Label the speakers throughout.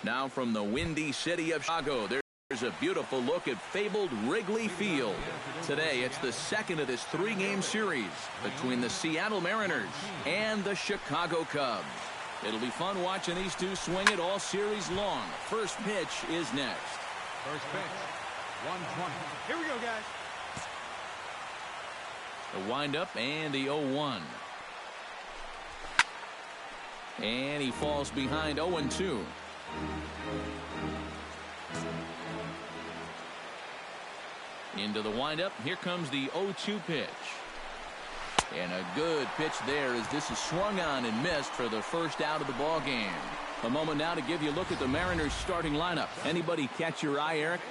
Speaker 1: Now from the windy city of Chicago, there's a beautiful look at fabled Wrigley Field. Today, it's the second of this three-game series between the Seattle Mariners and the Chicago Cubs. It'll be fun watching these two swing it all series long. First pitch is next.
Speaker 2: First pitch, 120. Here we go, guys.
Speaker 1: The windup and the 0-1. And he falls behind 0-2. Into the windup. Here comes the 0-2 pitch. And a good pitch there as this is swung on and missed for the first out of the ball game. A moment now to give you a look at the Mariners starting lineup. Anybody catch your eye, Eric?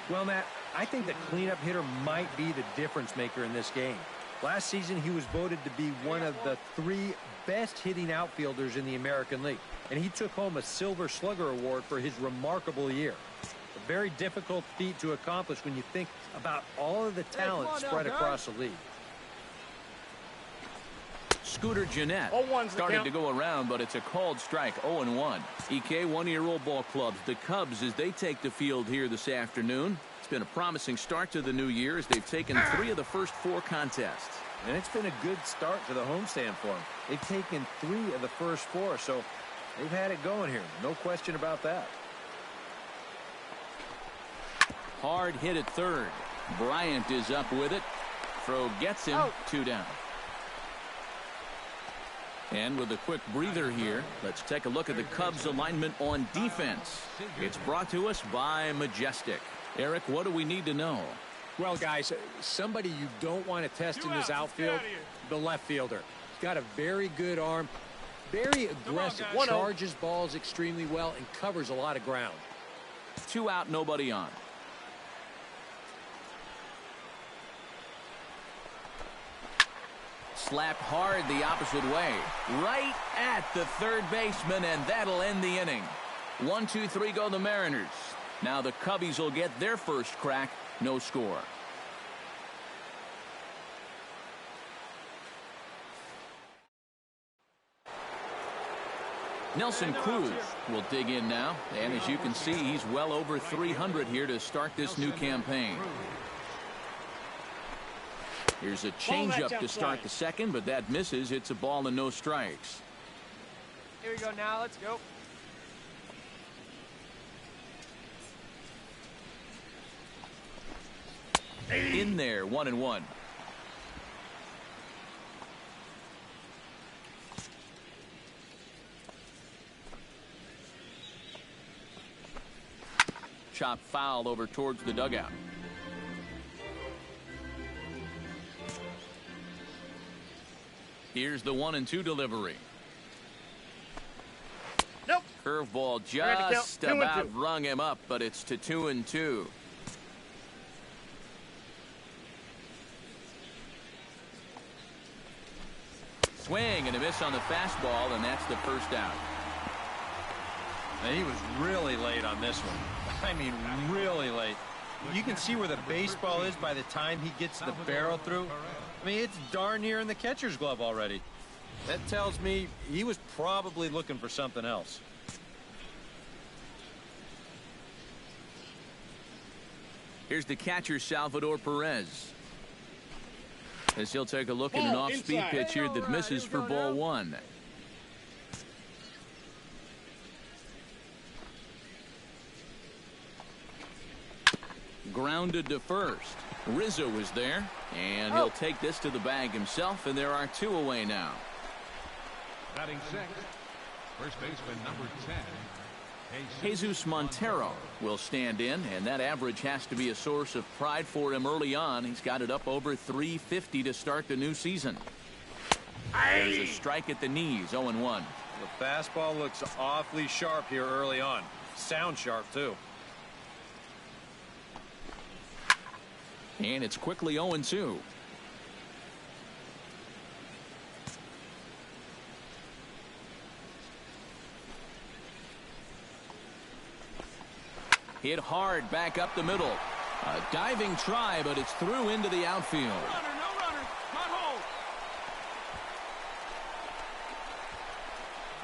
Speaker 3: Well, Matt, I think the cleanup hitter might be the difference maker in this game. Last season, he was voted to be one of the 3 best hitting outfielders in the American League, and he took home a Silver Slugger Award for his remarkable year. A very difficult feat to accomplish when you think about all of the talent spread across the league.
Speaker 1: Scooter Gennett started to go around, but it's a called strike. 0-1. EK, one-year-old ball clubs. The Cubs, as they take the field here this afternoon. It's been a promising start to the new year as they've taken 3 of the first 4 contests.
Speaker 3: And it's been a good start to the homestand for them. They've taken 3 of the first 4, so they've had it going here. No question about that.
Speaker 1: Hard hit at third. Bryant is up with it. Throw gets him. 2 down. And with a quick breather here, let's take a look at the Cubs alignment on defense. It's brought to us by Majestic. Eric, what do we need to know?
Speaker 3: Well, guys, somebody you don't want to test in this outfield, the left fielder. He's got a very good arm, very aggressive, charges balls extremely well, and covers a lot of ground.
Speaker 1: 2 out, nobody on. Slapped hard the opposite way. Right at the third baseman, and that'll end the inning. 1, 2, 3 go the Mariners. Now the Cubbies will get their first crack. No score. Nelson Cruz will dig in now. And as you can see, he's well over 300 here to start this new campaign. Here's a changeup to start the second, but that misses. It's a ball and no strikes.
Speaker 4: Here we go now. Let's go.
Speaker 1: In there, 1-1. Chop foul over towards the dugout. Here's the 1-2 delivery.
Speaker 4: Nope.
Speaker 1: Curveball just about rung him up, but it's to 2-2. Swing and a miss on the fastball, and that's the first out.
Speaker 3: And he was really late on this one. I mean, really late. You can see where the baseball is by the time he gets the barrel through. I mean, it's darn near in the catcher's glove already. That tells me he was probably looking for something else.
Speaker 1: Here's the catcher, Salvador Perez. As he'll take a look at an off-speed pitch here that misses for ball 1. Grounded to first. Rizzo is there, and he'll take this to the bag himself, and there are 2 away now.
Speaker 2: Batting 6th, first baseman number 10.
Speaker 1: Jesus Montero will stand in, and that average has to be a source of pride for him early on. He's got it up over 350 to start the new season. There's a strike at the knees, 0-1.
Speaker 3: The fastball looks awfully sharp here early on. Sound sharp, too.
Speaker 1: And it's quickly 0-2. Hit hard back up the middle. A diving try, but it's through into the outfield.
Speaker 2: No runner, not hold.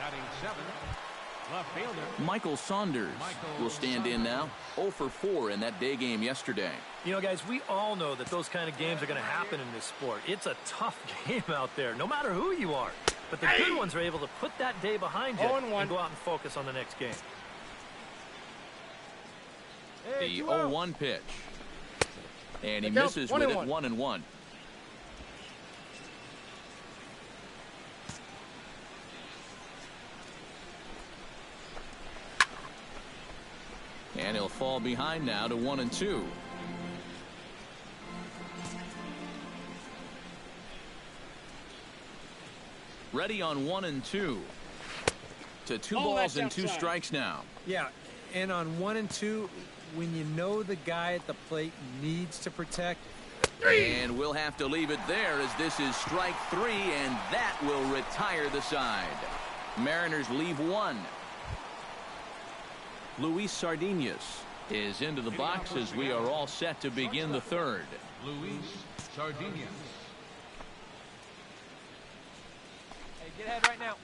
Speaker 2: Batting 7th, Left fielder.
Speaker 1: Michael Saunders will stand in now. 0 for 4 in that day game yesterday.
Speaker 5: You know, guys, we all know that those kind of games are going to happen in this sport. It's a tough game out there, no matter who you are. But the good ones are able to put that day behind you and go out and focus on the next game.
Speaker 1: The 0-1 pitch. And he misses with it 1-1. And he'll fall behind now to 1-2. Ready on 1-2. To 2 balls and 2 strikes now.
Speaker 3: Yeah, and on 1 and 2, when you know the guy at the plate needs to protect.
Speaker 1: And we'll have to leave it there as this is strike 3, and that will retire the side. Mariners leave 1. Luis Sardinas is into the box as we are all set to begin the third.
Speaker 2: Luis Sardinas.
Speaker 4: Hey, get ahead right now.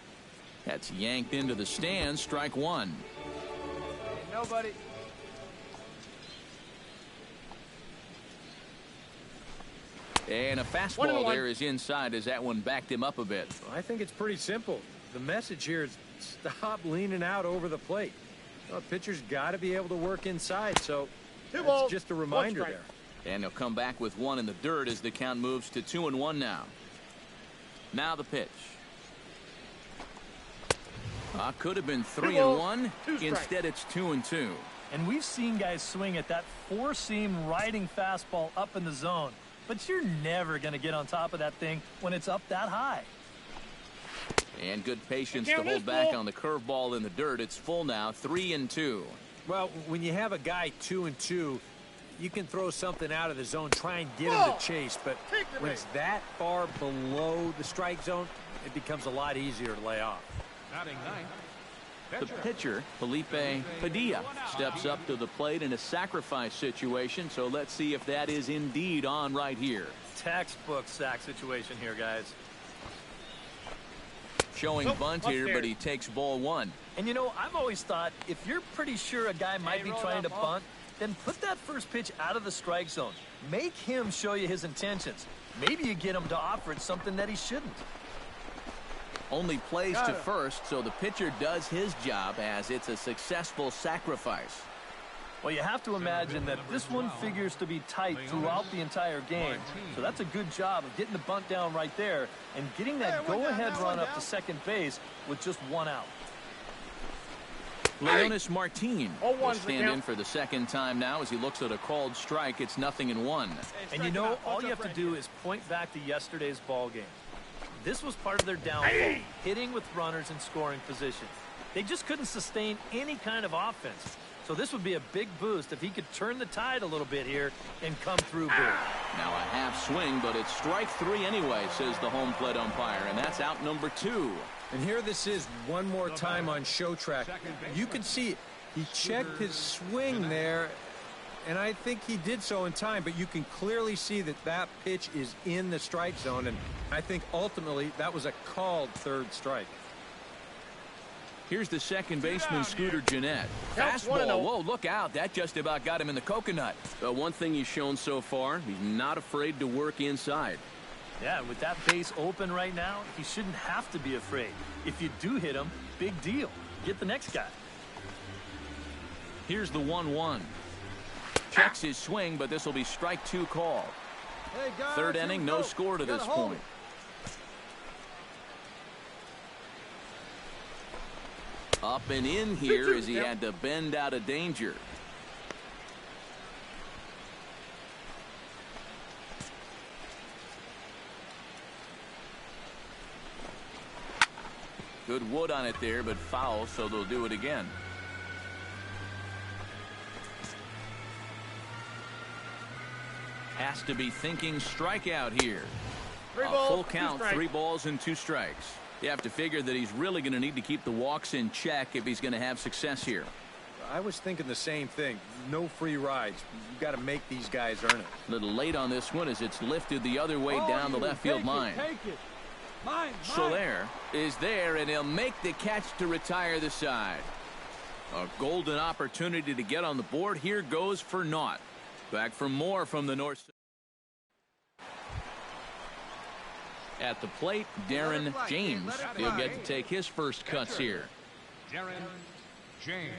Speaker 1: That's yanked into the stands. Strike 1.
Speaker 4: Hey, nobody.
Speaker 1: And a fastball there is inside as that one backed him up a bit.
Speaker 3: I think it's pretty simple. The message here is stop leaning out over the plate. Well, pitcher's got to be able to work inside, so that's just a reminder there.
Speaker 1: And he'll come back with 1 in the dirt as the count moves to 2-1 now. Now the pitch. Could have been 3-1. Instead, it's 2-2.
Speaker 5: And we've seen guys swing at that 4-seam riding fastball up in the zone. But you're never going to get on top of that thing when it's up that high.
Speaker 1: And good patience to hold back on the curveball in the dirt. It's full now, 3-2.
Speaker 3: Well, when you have a guy 2-2, you can throw something out of the zone, try and get him to chase. But when it's that far below the strike zone, it becomes a lot easier to lay off.
Speaker 2: Batting ninth.
Speaker 1: The pitcher, Felipe Padilla, steps up to the plate in a sacrifice situation. So let's see if that is indeed on right here.
Speaker 5: Textbook sack situation here, guys.
Speaker 1: Showing bunt here, but he takes ball 1.
Speaker 5: And you know, I've always thought if you're pretty sure a guy might be trying to bunt, then put that first pitch out of the strike zone. Make him show you his intentions. Maybe you get him to offer it something that he shouldn't.
Speaker 1: Only plays to first, so the pitcher does his job as it's a successful sacrifice.
Speaker 5: Well, you have to imagine that this one figures to be tight throughout the entire game. So that's a good job of getting the bunt down right there and getting that go-ahead run up to second base with just 1 out.
Speaker 1: Leonis Martin will stand in for the second time now as he looks at a called strike. It's 0-1.
Speaker 5: And you know, all you have to do is point back to yesterday's ball game. This was part of their downfall, hitting with runners in scoring position. They just couldn't sustain any kind of offense. So this would be a big boost if he could turn the tide a little bit here and come through big.
Speaker 1: Now a half swing, but it's strike 3 anyway, says the home plate umpire, and that's out number 2.
Speaker 3: And here this is one more time on show track. You can see he checked his swing there, and I think he did so in time, but you can clearly see that that pitch is in the strike zone, and I think ultimately that was a called third strike.
Speaker 1: Here's the second baseman, Scooter Gennett. Fastball. Whoa, look out. That just about got him in the coconut. But one thing he's shown so far, he's not afraid to work inside.
Speaker 5: Yeah, with that base open right now, he shouldn't have to be afraid. If you do hit him, big deal. Get the next guy.
Speaker 1: Here's the 1-1. Checks his swing, but this will be strike 2 call.
Speaker 3: Hey guys,
Speaker 1: third inning, no score to this point. Up and in here as he had to bend out of danger. Good wood on it there, but foul, so they'll do it again. Has to be thinking strikeout here. A full count, 3 balls and 2 strikes. You have to figure that he's really going to need to keep the walks in check if he's going to have success here.
Speaker 3: I was thinking the same thing. No free rides. You've got to make these guys earn it.
Speaker 1: A little late on this one as it's lifted the other way down the left field line. Soler is there, and he'll make the catch to retire the side. A golden opportunity to get on the board. Here goes for naught. Back for more from the north side. At the plate, Darren James. He'll get to take his first cuts here.
Speaker 2: Darren James.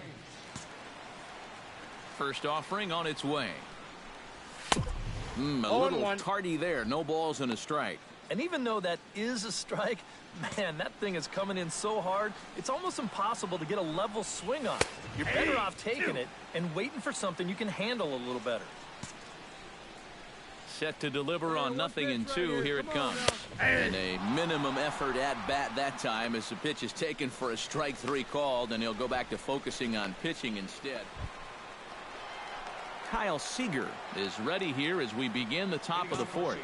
Speaker 1: First offering on its way. A little tardy there. No balls and a strike.
Speaker 5: And even though that is a strike, man, that thing is coming in so hard, it's almost impossible to get a level swing on. You're better off taking it and waiting for something you can handle a little better.
Speaker 1: Set to deliver on 0-2. Here it comes. And a minimum effort at bat that time as the pitch is taken for a strike 3 called, and he'll go back to focusing on pitching instead. Kyle Seager is ready here as we begin the top of the 4th.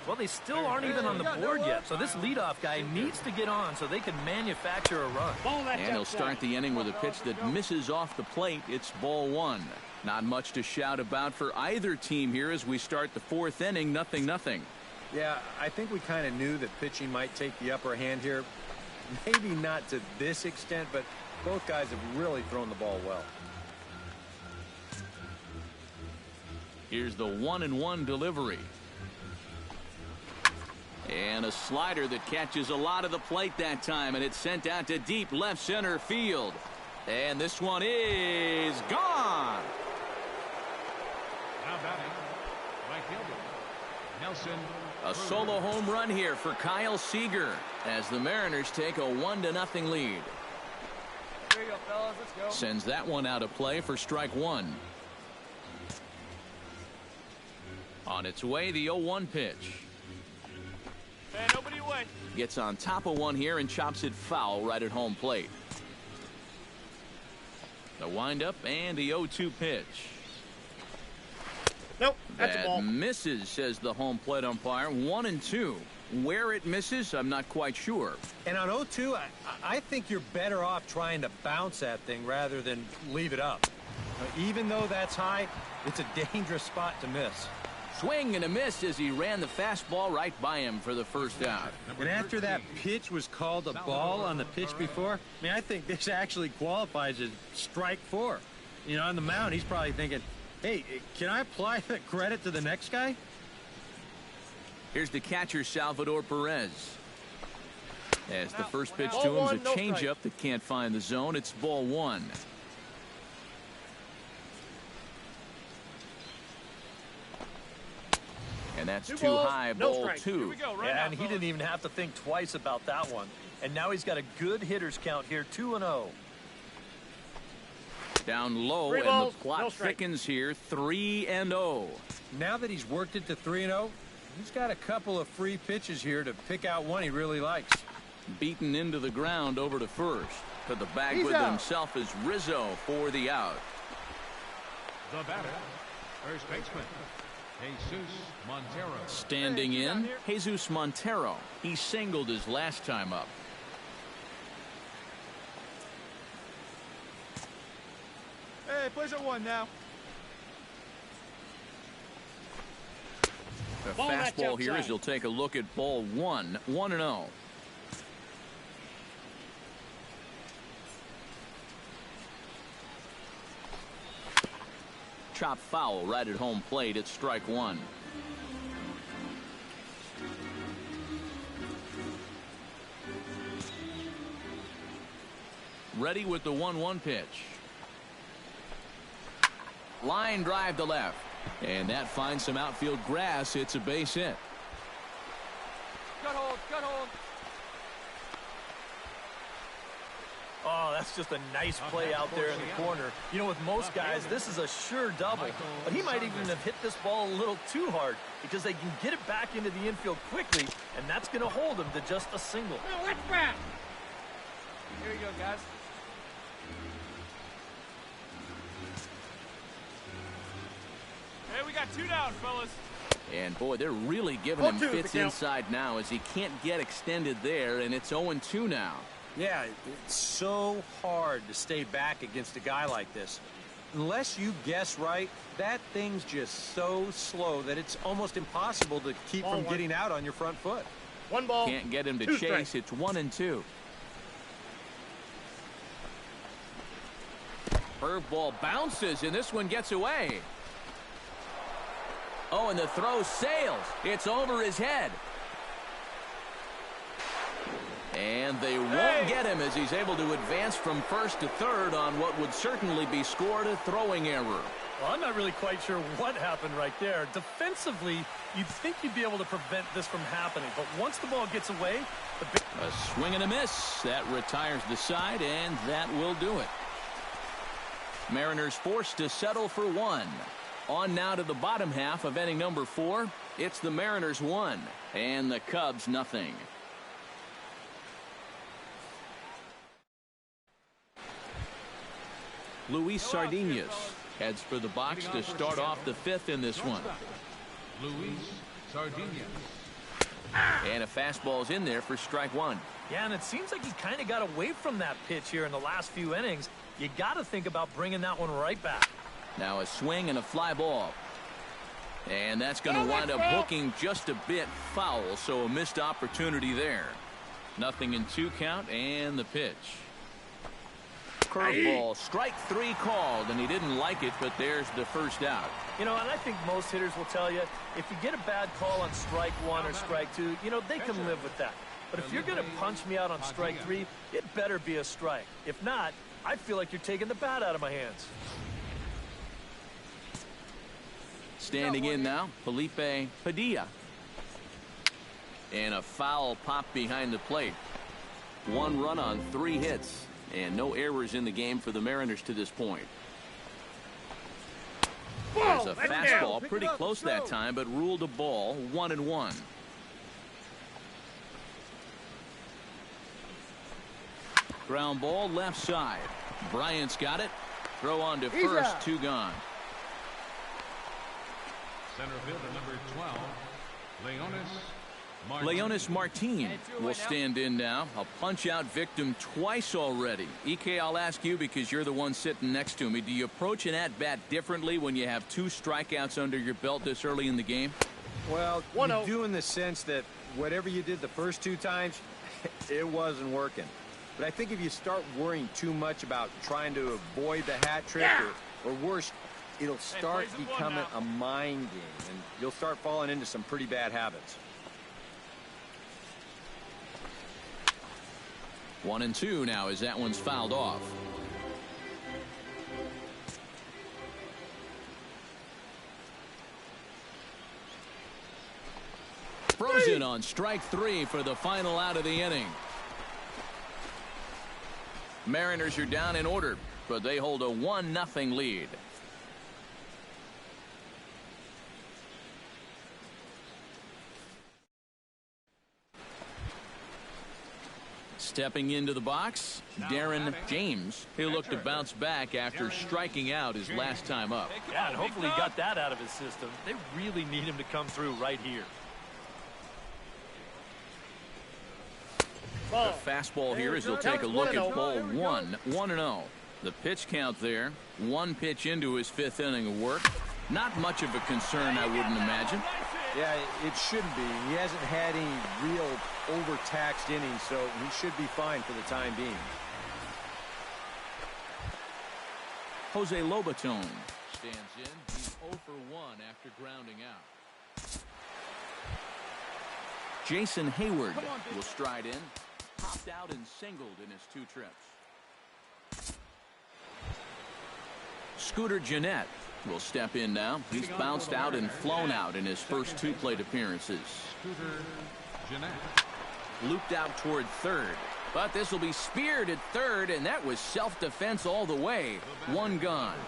Speaker 5: Well, they still aren't even on the board yet, so this leadoff guy needs to get on so they can manufacture a run.
Speaker 1: And he'll start the inning with a pitch that misses off the plate. It's ball 1. Not much to shout about for either team here as we start the 4th inning. 0-0.
Speaker 3: Yeah, I think we kind of knew that pitching might take the upper hand here. Maybe not to this extent, but both guys have really thrown the ball well.
Speaker 1: Here's the 1-1 delivery. And a slider that catches a lot of the plate that time, and it's sent out to deep left center field. And this one is gone.
Speaker 2: Now batting, right fielder, Nelson.
Speaker 1: A solo home run here for Kyle Seager as the Mariners take a 1-0 lead.
Speaker 4: Here you go, fellas. Let's go.
Speaker 1: Sends that one out of play for strike 1. On its way, the 0-1 pitch.
Speaker 4: Hey, nobody away.
Speaker 1: Gets on top of one here and chops it foul right at home plate. The windup and the 0-2 pitch.
Speaker 6: Nope, that's a ball.
Speaker 1: That misses, says the home plate umpire. 1-2. Where it misses, I'm not quite sure.
Speaker 3: And on 0-2, I think you're better off trying to bounce that thing rather than leave it up. Even though that's high, it's a dangerous spot to miss.
Speaker 1: Swing and a miss as he ran the fastball right by him for the first out.
Speaker 3: And after that pitch was called a ball on the pitch before, I mean, I think this actually qualifies as strike 4. You know, on the mound, he's probably thinking, hey, can I apply that credit to the next guy?
Speaker 1: Here's the catcher, Salvador Perez. As the first pitch to him is a changeup that can't find the zone. It's ball 1. And that's too high, ball 2.
Speaker 5: And he didn't even have to think twice about that one. And now he's got a good hitter's count here, 2-0.
Speaker 1: Down low, and the plot thickens here, 3-0.
Speaker 3: Now that he's worked it to 3-0, he's got a couple of free pitches here to pick out one he really likes.
Speaker 1: Beaten into the ground over to first. To the bag with himself is Rizzo for the out.
Speaker 2: The batter, first baseman, Jesus Montero.
Speaker 1: Standing in, Jesus Montero. He singled his last time up.
Speaker 4: Hey, plays at 1 now.
Speaker 1: The fastball here as he'll take a look at ball 1. 1-0. Chop foul right at home plate. It's strike 1. Ready with the 1-1 pitch. Line drive to left. And that finds some outfield grass. It's a base hit.
Speaker 4: Cut hold, cut hold.
Speaker 5: Oh, that's just a nice play out there in the corner. You know, with most guys, this is a sure double. But he might even have hit this ball a little too hard because they can get it back into the infield quickly, and that's going to hold him to just a single.
Speaker 4: Here we go, guys. Hey, we got 2 down, fellas.
Speaker 1: And, boy, they're really giving him fits inside now as he can't get extended there, and it's 0-2 now.
Speaker 3: Yeah, it's so hard to stay back against a guy like this. Unless you guess right, that thing's just so slow that it's almost impossible to keep from getting out on your front foot.
Speaker 6: 1 ball.
Speaker 1: Can't get him to
Speaker 6: 2
Speaker 1: chase.
Speaker 6: strikes.
Speaker 1: It's 1-2. Curveball bounces, and this one gets away. Oh, and the throw sails. It's over his head. And they won't get him as he's able to advance from first to third on what would certainly be scored a throwing error.
Speaker 5: Well, I'm not really quite sure what happened right there. Defensively, you'd think you'd be able to prevent this from happening. But once the ball gets away,
Speaker 1: a swing and a miss. That retires the side, and that will do it. Mariners forced to settle for 1. On now to the bottom half of inning number 4. It's the Mariners 1 and the Cubs nothing. Luis Sardinas heads for the box to start off the 5th in this one.
Speaker 2: Luis Sardinas.
Speaker 1: And a fastball's in there for strike 1.
Speaker 5: yeah, and it seems like he kind of got away from that pitch here in the last few innings. You got to think about bringing that one right back.
Speaker 1: Now a swing and a fly ball. And that's going to wind up hooking just a bit foul, so a missed opportunity there. Nothing in 2 count, and the pitch. Curveball, strike 3 called, and he didn't like it, but there's the first out.
Speaker 5: You know, and I think most hitters will tell you, if you get a bad call on strike 1 or strike 2, you know, they can live with that. But if you're going to punch me out on strike 3, it better be a strike. If not, I feel like you're taking the bat out of my hands.
Speaker 1: Standing in now, Felipe Padilla. And a foul pop behind the plate. 1 run on 3 hits. And no errors in the game for the Mariners to this point. There's a fastball pretty close that time, but ruled a ball. 1-1. Ground ball left side. Bryant's got it. Throw on to first. 2 gone.
Speaker 2: Center fielder number 12,
Speaker 1: Leonis Martin will stand in now. A punch-out victim twice already. EK, I'll ask you because you're the one sitting next to me. Do you approach an at-bat differently when you have 2 strikeouts under your belt this early in the game?
Speaker 3: Well, you do in the sense that whatever you did the first 2 times, it wasn't working. But I think if you start worrying too much about trying to avoid the hat trick or worse, it'll start becoming a mind game, and you'll start falling into some pretty bad habits.
Speaker 1: 1-2 now as that one's fouled off. Frozen on strike 3 for the final out of the inning. Mariners are down in order, but they hold a 1-0 lead. Stepping into the box, Darren James. He'll look to bounce back after striking out his last time up.
Speaker 5: Yeah, and hopefully he got that out of his system. They really need him to come through right here.
Speaker 1: The fastball here as he'll take a look at ball 1. 1-0. The pitch count there. 1 pitch into his 5th inning of work. Not much of a concern, I wouldn't imagine.
Speaker 3: Yeah, it shouldn't be. He hasn't had any real overtaxed innings, so he should be fine for the time being.
Speaker 1: Jose Lobaton stands in. He's 0 for 1 after grounding out. Jason Hayward will stride in. Popped out and singled in his 2 trips. Scooter Gennett will step in now. He's bounced out and flown out in his first 2 plate appearances. Looped out toward third. But this will be speared at third, and that was self-defense all the way. 1 gone.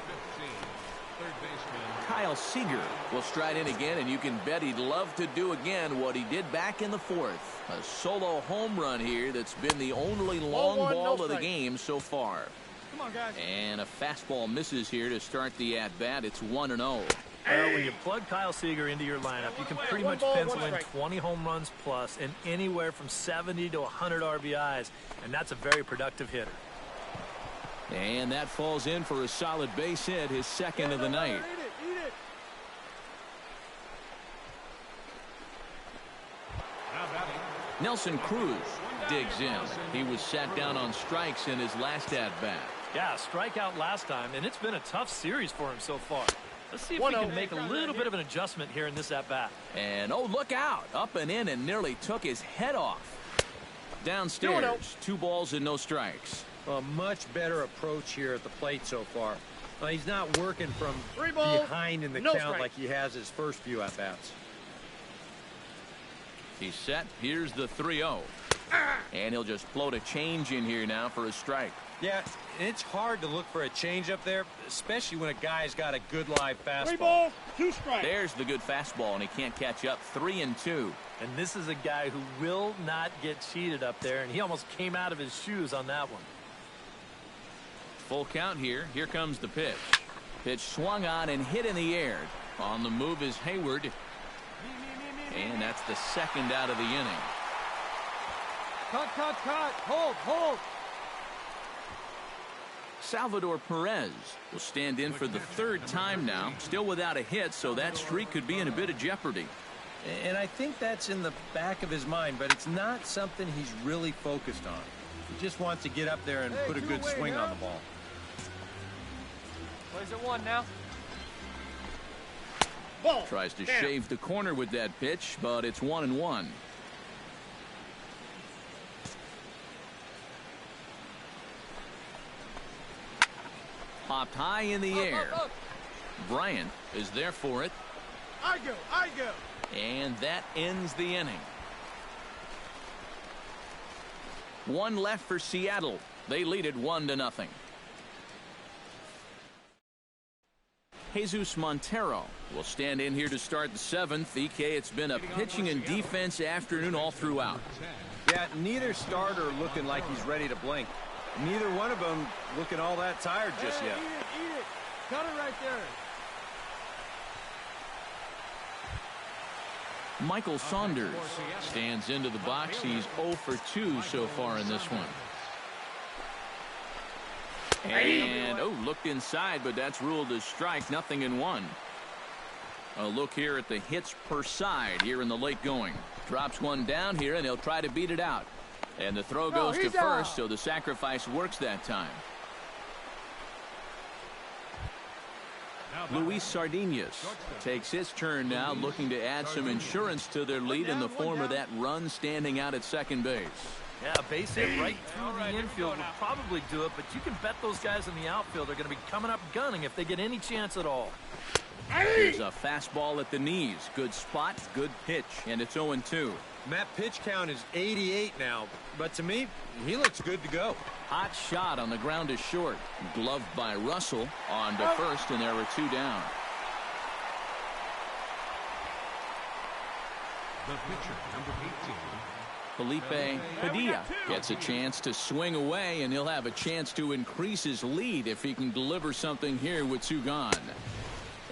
Speaker 1: Kyle Seager will stride in again, and you can bet he'd love to do again what he did back in the 4th. A solo home run here that's been the only long ball of the game so far.
Speaker 4: Come on, guys.
Speaker 1: And a fastball misses here to start the at-bat. It's 1-0.
Speaker 5: Well, when you plug Kyle Seager into your lineup, you can pretty much pencil in 20 home runs plus and anywhere from 70 to 100 RBIs, and that's a very productive hitter.
Speaker 1: And that falls in for a solid base hit, his 2nd of the night.
Speaker 4: Eat it.
Speaker 2: Now batting,
Speaker 1: Nelson Cruz digs in. He was sat down on strikes in his last at-bat.
Speaker 5: Yeah, strikeout last time, and it's been a tough series for him so far. Let's see if we can make a little bit of an adjustment here in this at-bat.
Speaker 1: And, oh, look out. Up and in and nearly took his head off. Downstairs, 2 balls and no strikes.
Speaker 3: A much better approach here at the plate so far. He's not working from behind in the count like he has his first few at-bats.
Speaker 1: He's set. Here's the 3-0. And he'll just float a change in here now for a strike.
Speaker 3: Yeah, it's hard to look for a change up there, especially when a guy's got a good live fastball.
Speaker 6: 3 balls, 2 strikes.
Speaker 1: There's the good fastball, and he can't catch up. 3-2.
Speaker 5: And this is a guy who will not get cheated up there, and he almost came out of his shoes on that one.
Speaker 1: Full count here. Here comes the pitch. Pitch swung on and hit in the air. On the move is Hayward. And that's the second out of the inning.
Speaker 4: Cut. Hold.
Speaker 1: Salvador Perez will stand in for the 3rd time now. Still without a hit, so that streak could be in a bit of jeopardy.
Speaker 3: And I think that's in the back of his mind, but it's not something he's really focused on. He just wants to get up there and put a good swing on the ball.
Speaker 4: Plays at 1 now.
Speaker 6: Ball.
Speaker 1: Tries to shave the corner with that pitch, but it's 1-1. Popped high in the air. Bryant is there for it.
Speaker 6: I go.
Speaker 1: And that ends the inning. 1 left for Seattle. They lead it 1-0. Jesus Montero will stand in here to start the 7th. EK, it's been a pitching and defense afternoon all throughout.
Speaker 3: Yeah, neither starter looking like he's ready to blink. Neither one of them looking all that tired just yet.
Speaker 4: Eat it. Cut it right there.
Speaker 1: Michael Saunders stands into the box. He's 0 for 2 so far in this one. And, looked inside, but that's ruled as strike. 0-1. A look here at the hits per side here in the late going. Drops one down here, and he'll try to beat it out. And the throw goes to first, so the sacrifice works that time. Luis Sardinas takes his turn now, looking to add some insurance to their lead in the form of that run standing out at second base.
Speaker 5: Yeah, a base hit right through the infield would probably do it, but you can bet those guys in the outfield are going to be coming up gunning if they get any chance at all.
Speaker 1: Here's a fastball at the knees. Good spot, good pitch, and it's 0-2.
Speaker 3: That pitch count is 88 now, but to me, he looks good to go.
Speaker 1: Hot shot on the ground is short. Gloved by Russell on to first, and there were 2 down.
Speaker 2: The pitcher, number 18.
Speaker 1: Felipe Padilla gets a chance to swing away, and he'll have a chance to increase his lead if he can deliver something here with 2 gone.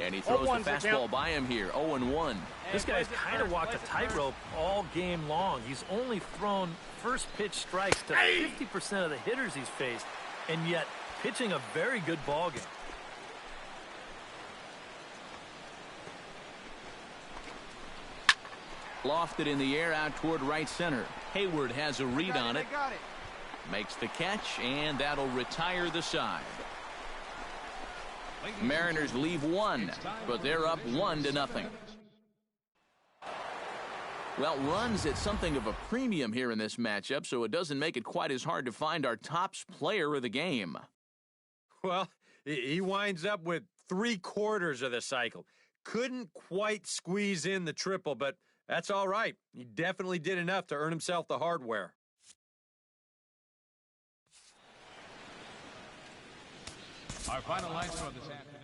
Speaker 1: And he throws the fastball by him here. 0-1.
Speaker 5: This guy's kind of walked a tightrope all game long. He's only thrown first pitch strikes to 50% of the hitters he's faced, and yet pitching a very good ball game.
Speaker 1: Lofted in the air out toward right center. Hayward has a read on it. Makes the catch, and that'll retire the side. Mariners leave 1, but they're up 1-0. Well, runs at something of a premium here in this matchup, so it doesn't make it quite as hard to find our tops player of the game.
Speaker 3: Well, he winds up with 3/4 of the cycle. Couldn't quite squeeze in the triple, but that's all right. He definitely did enough to earn himself the hardware.
Speaker 2: Our final line for this afternoon.